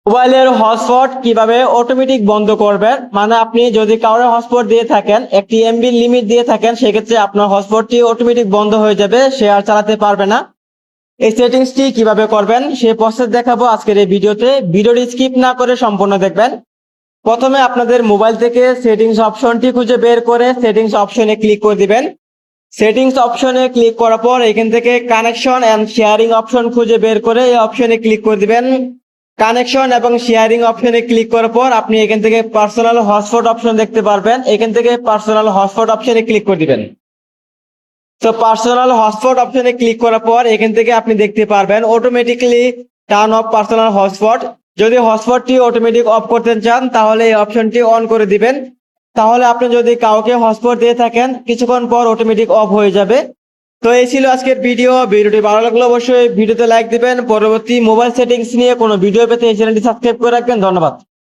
মোবাইলের হটস্পট কিভাবে অটোমেটিক বন্ধ করবেন, মানে আপনি যদি কারোর হটস্পট দিয়ে থাকেন, একটি এমবি লিমিট দিয়ে থাকেন, সেক্ষেত্রে আপনার হটস্পটটি অটোমেটিক বন্ধ হয়ে যাবে, সে আর চালাতে পারবে না। এই সেটিংসটি কিভাবে করবেন সেই প্রসেস দেখাবো আজকের এই ভিডিওতে। ভিডিওটি স্কিপ না করে সম্পূর্ণ দেখবেন। প্রথমে আপনাদের মোবাইল থেকে সেটিংস অপশনটি খুঁজে বের করে সেটিংস অপশনে ক্লিক করে দিবেন। সেটিংস অপশনে ক্লিক করার পর এখান থেকে কানেকশন এন্ড শেয়ারিং অপশন খুঁজে বের করে এই অপশনে ক্লিক করে দিবেন। কানেকশন এবং শেয়ারিং অপশনে ক্লিক করার পর আপনি এখান থেকে পার্সোনাল হটস্পট অপশন দেখতে পারবেন। এখান থেকে পার্সোনাল হটস্পট অপশনে ক্লিক করে দিবেন। তো পার্সোনাল হটস্পট অপশনে ক্লিক করার পর এখান থেকে আপনি দেখতে পারবেন automatically turn off personal hotspot. যদি হটস্পটটি অটোমেটিক অফ করতে চান তাহলে এই অপশনটি অন করে দিবেন। তাহলে আপনি যদি কাউকে হটস্পট দিয়ে থাকেন কিছুক্ষণ পর অটোমেটিক অফ হয়ে যাবে। তো এই ছিল আজকের ভিডিওটি ভালো লাগলে অবশ্যই ভিডিওতে লাইক দিবেন। পরবর্তী মোবাইল সেটিংস নিয়ে কোনো ভিডিও পেতে এই চ্যানেলটি সাবস্ক্রাইব করে রাখবেন। ধন্যবাদ।